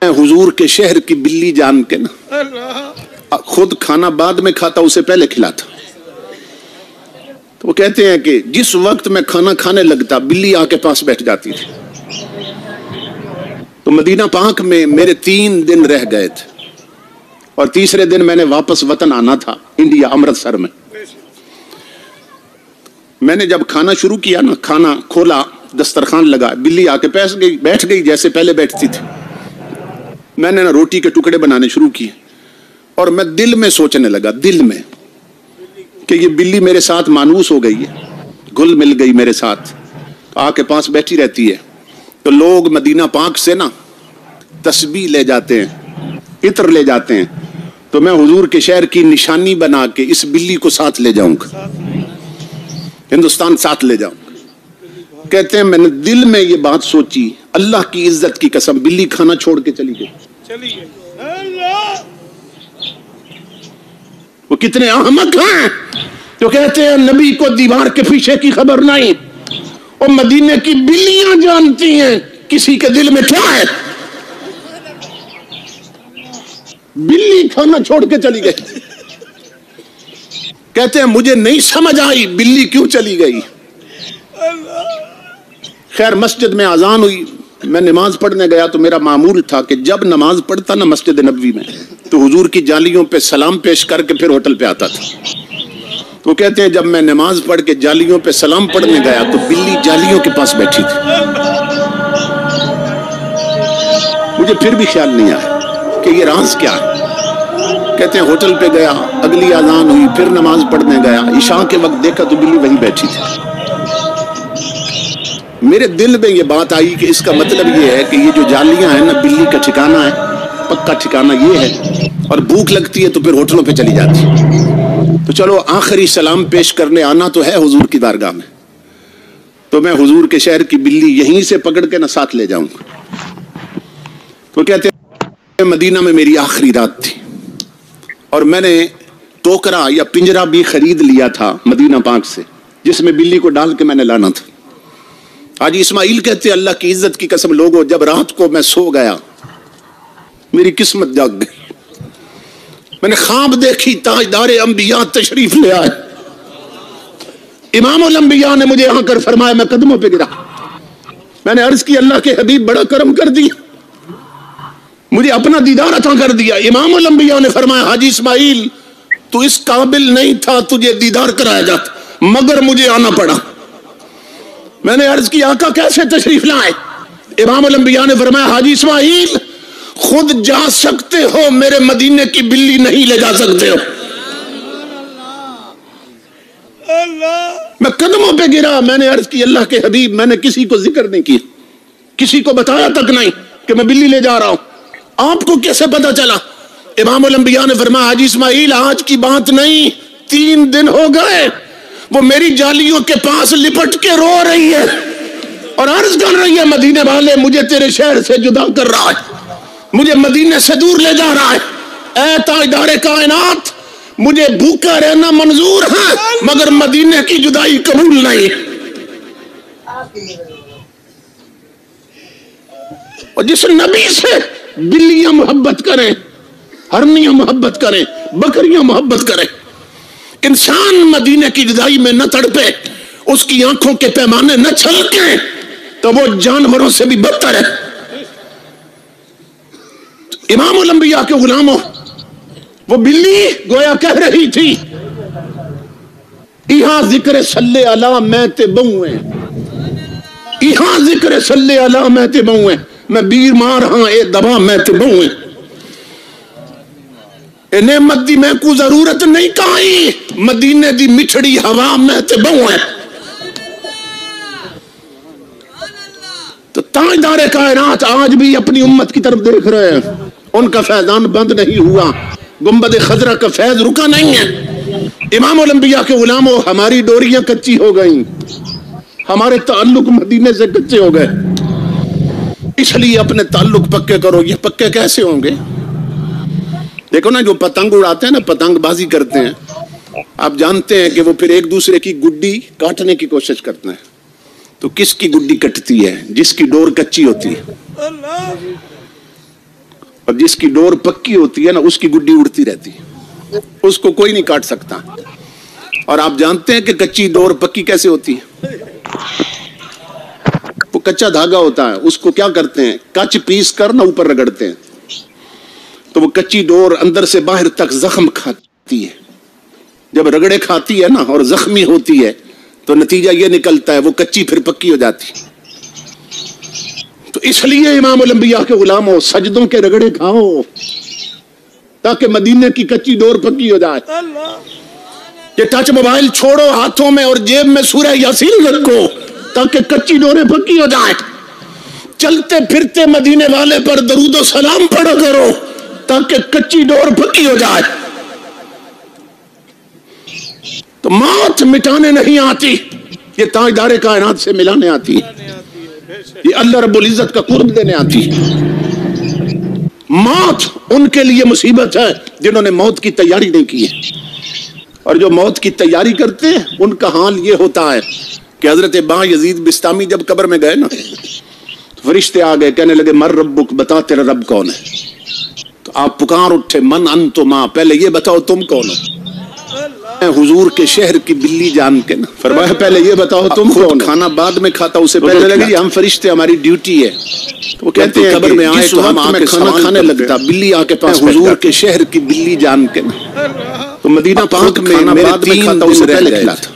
हुजूर के शहर की बिल्ली जान के ना खुद खाना बाद में खाता, उसे पहले खिलाता। तो वो कहते हैं कि जिस वक्त मैं खाना खाने लगता बिल्ली आके पास बैठ जाती थी। तो मदीना पाक में मेरे 3 दिन रह गए थे और तीसरे दिन मैंने वापस वतन आना था, इंडिया, अमृतसर में। मैंने जब खाना शुरू किया ना, खाना खोला, दस्तरखान लगा, बिल्ली आके बैठ गई जैसे पहले बैठती थी। मैंने ना रोटी के टुकड़े बनाने शुरू किए और मैं दिल में सोचने लगा, दिल में, कि ये बिल्ली मेरे साथ मानूस हो गई है, घुल मिल गई मेरे साथ, आके पास बैठी रहती है। तो लोग मदीना पाक से ना तस्बीह ले जाते हैं, इत्र ले जाते हैं, तो मैं हुजूर के शहर की निशानी बना के इस बिल्ली को साथ ले जाऊंगा, हिंदुस्तान साथ ले जाऊंगा। कहते हैं मैंने दिल में ये बात सोची, अल्लाह की इज्जत की कसम, बिल्ली खाना छोड़ के चली गई। वो कितने अहमक हैं जो कहते हैं नबी को दीवार के पीछे की खबर नहीं, और मदीने की बिल्लियां जानती हैं किसी के दिल में क्या है। बिल्ली खाना छोड़ के चली गई। कहते हैं मुझे नहीं समझ आई बिल्ली क्यों चली गई। खैर मस्जिद में अजान हुई, मैं नमाज पढ़ने गया तो मेरा मामूल था कि जब नमाज पढ़ता ना मस्जिद नबवी में, तो हुजूर की जालियों पे सलाम पेश करके फिर होटल पे आता था। तो कहते हैं जब मैं नमाज पढ़ के जालियों पे सलाम पढ़ने गया तो बिल्ली जालियों के पास बैठी थी। मुझे फिर भी ख्याल नहीं आया कि ये राज क्या है। कहते हैं होटल पे गया, अगली अजान हुई, फिर नमाज पढ़ने गया, इशा के वक्त देखा तो बिल्ली वहीं बैठी थी। मेरे दिल में ये बात आई कि इसका मतलब ये है कि ये जो जालियां हैं ना, बिल्ली का ठिकाना है, पक्का ठिकाना ये है, और भूख लगती है तो फिर होटलों पे चली जाती है। तो चलो आखिरी सलाम पेश करने आना तो है हुजूर की दारगाह में, तो मैं हुजूर के शहर की बिल्ली यहीं से पकड़ के ना साथ ले जाऊंगा। तो कहते हैं मदीना में मेरी आखिरी रात थी और मैंने टोकरा या पिंजरा भी खरीद लिया था मदीना पाक से, जिसमें बिल्ली को डाल के मैंने लाना था। आज इस्माइल कहते हैं अल्लाह की इज्जत की कसम लोगों, जब रात को मैं सो गया मेरी किस्मत जाग गई। मैंने ख्वाब देखी ताजदार अंबिया तशरीफ ले आए। इमामुल अंबिया ने मुझे आकर फरमाया, मैं कदमों पे गिरा। मैंने अर्ज की अल्लाह के हबीब बड़ा करम कर दिया, मुझे अपना दीदार अता कर दिया। इमामुल अंबिया ने फरमाया, हाजी इस्माइल तू इस काबिल नहीं था, तुझे दीदार कराया जाता, मगर मुझे आना पड़ा। मैंने अर्ज की आका कैसे तशरीफ लाए। इमामुल अंबिया ने फरमाया, हाजी इस्माइल खुद जा सकते हो, मेरे मदीने की बिल्ली नहीं ले जा सकते हो। मैं कदमों पे गिरा। मैंने अर्ज की अल्लाह के हबीब, मैंने किसी को जिक्र नहीं किया, किसी को बताया तक नहीं कि मैं बिल्ली ले जा रहा हूं। आपको कैसे पता चला? इमामुल अंबिया ने फरमाया, हाजी इस्माइल आज की बात नहीं, 3 दिन हो गए वो मेरी जालियों के पास लिपट के रो रही है और अर्ज कर रही है, मदीने वाले मुझे तेरे शहर से जुदा कर रहा है, मुझे मदीने से दूर ले जा रहा है। ऐ ताजदार कायनात, मुझे भूखा रहना मंजूर है मगर मदीने की जुदाई कबूल नहीं। और जिस नबी से बिल्लियां मोहब्बत करें, हरनियां मोहब्बत करें, बकरियां मोहब्बत करें, इंसान मदीने की जुदाई में न तड़पे, उसकी आंखों के पैमाने न छलके, तो वो जानवरों से भी बदतर है। इमामुल अंबिया के गुलामों, वो बिल्ली गोया कह रही थी, इहां जिक्र सल्ले अला मैं ते बहुए, इहां जिक्र सल्ले अला मैं ते बहुए, मैं बीमार हां ए दवा मैं ते बहुए, नेमत दी मैं को जरूरत नहीं काई, मदीने दी मिठड़ी हवा में ते बहुए। तो ताजदार कायनात आज भी अपनी उम्मत की तरफ देख रहे हैं, उनका फैजान बंद नहीं हुआ, गुंबद खजरा का फैज रुका नहीं है। इमामुल अंबिया के गुलामों, हमारी डोरियां कच्ची हो गई, हमारे ताल्लुक मदीने से कच्चे हो गए, इसलिए अपने ताल्लुक पक्के करो। ये पक्के कैसे होंगे? देखो ना, जो पतंग उड़ाते हैं ना, पतंगबाजी करते हैं, आप जानते हैं कि वो फिर एक दूसरे की गुड्डी काटने की कोशिश करते हैं। तो किसकी गुड्डी कटती है? जिसकी डोर कच्ची होती है। और जिसकी डोर पक्की होती है ना, उसकी गुड्डी उड़ती रहती है, उसको कोई नहीं काट सकता। और आप जानते हैं कि कच्ची डोर पक्की कैसे होती है? वो कच्चा धागा होता है, उसको क्या करते हैं, कच पीस कर ना ऊपर रगड़ते हैं, तो वो कच्ची डोर अंदर से बाहर तक जख्म खाती है। जब रगड़े खाती है ना और जख्मी होती है तो नतीजा ये निकलता है वो कच्ची फिर पक्की हो जाती। तो इसलिए इमाम उल अंबिया के गुलामों, सजदों के रगड़े खाओ ताकि मदीने की कच्ची डोर पक्की हो जाए। ये टच मोबाइल छोड़ो हाथों में और जेब में सूरह यासीन रखो ताकि कच्ची डोरें पक्की हो जाए। चलते फिरते मदीने वाले पर दरूद सलाम पढ़ा करो ताकि कच्ची डोर पक्की हो जाए। तो मौत मिटाने नहीं आती, ये ताजदारे कायनात से मिलाने आती है, ये अल्लाह रब्बुल इज्जत का कुर्ब देने आती है। मौत उनके लिए मुसीबत है जिन्होंने मौत की तैयारी नहीं की है, और जो मौत की तैयारी करते हैं उनका हाल ये होता है कि हजरत बा यजीद बिस्तामी जब कब्र में गए ना, तो फरिश्ते आ गए, कहने लगे मर रब्बुक, बता तेरा रब कौन है। तो आप पुकार उठे, मन अंतुमा, पहले ये बताओ तुम कौन हो। हुजूर के शहर की बिल्ली जान के ना फरमाया पहले ये बताओ तुम कौन। खाना बाद में खाता, उसे पहले लगे हम फरिश्ते, हमारी ड्यूटी है। तो वो कहते हैं कब्र में आए तो हम आके खाना खाने लगता, बिल्ली आके पास, हुजूर के शहर की बिल्ली जान के ना। तो मदीना पाक में मेरे 3 दिन उसे पहले खिला था,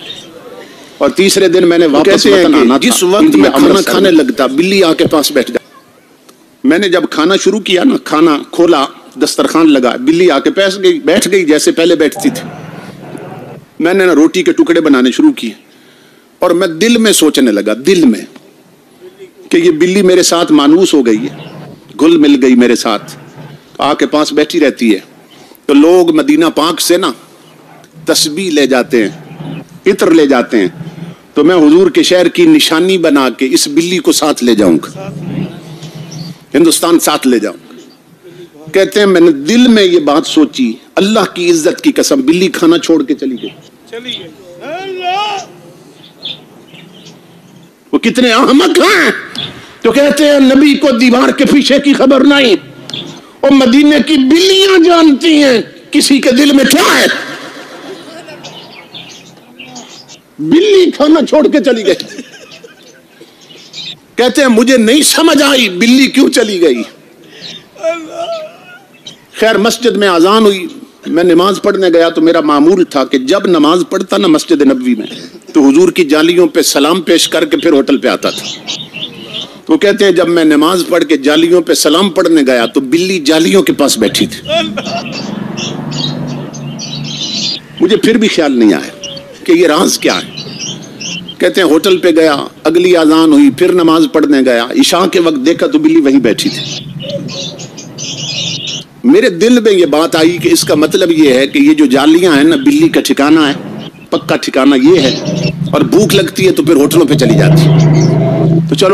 और तीसरे दिन मैंने वापस वतन आना था। जिस वक्त मैं खाना खाने लगता, बिल्ली आके पास बैठ जाती। मैंने जब खाना शुरू किया ना, खाना खोला, दस्तरखान लगा, बिल्ली आके पास गई, बैठ गई जैसे पहले बैठती थी। मैंने ना रोटी के टुकड़े बनाने शुरू किए, और मैं दिल में सोचने लगा, दिल में, कि ये बिल्ली मेरे साथ मानूस हो गई है, घुल मिल गई मेरे साथ, आके पास बैठी रहती है। तो लोग मदीना पाक से ना तस्बीह ले जाते हैं, इत्र ले जाते हैं, तो मैं हुजूर के शहर की निशानी बना के इस बिल्ली को साथ ले जाऊंगा, हिंदुस्तान साथ ले जाऊंगा। कहते हैं मैंने दिल में ये बात सोची, अल्लाह की इज्जत की कसम, बिल्ली खाना छोड़ के चली गई। वो कितने अहमक हैं तो कहते हैं नबी को दीवार के पीछे की खबर नहीं, और मदीने की बिल्लियां जानती हैं किसी के दिल में क्या है। बिल्ली खाना छोड़ के चली गई। कहते हैं मुझे नहीं समझ आई बिल्ली क्यों चली गई। खैर मस्जिद में अजान हुई, मैं नमाज पढ़ने गया, तो मेरा मामूल था कि जब नमाज पढ़ता ना मस्जिद नबवी में, तो हुजूर की जालियों पे सलाम पेश करके फिर होटल पे आता था। तो कहते हैं जब मैं नमाज पढ़ के जालियों पे सलाम पढ़ने गया तो बिल्ली जालियों के पास बैठी थी। मुझे फिर भी ख्याल नहीं आया कि ये राज क्या है। कहते हैं होटल पे गया, अगली अजान हुई, फिर नमाज पढ़ने गया, इशा के वक्त देखा तो बिल्ली वहीं बैठी थी। मेरे दिल में ये बात आई कि इसका मतलब ये है कि ये जो जालियां हैं ना, बिल्ली का ठिकाना है, पक्का ठिकाना ये है, और भूख लगती है तो फिर होटलों पे चली जाती है। तो चलो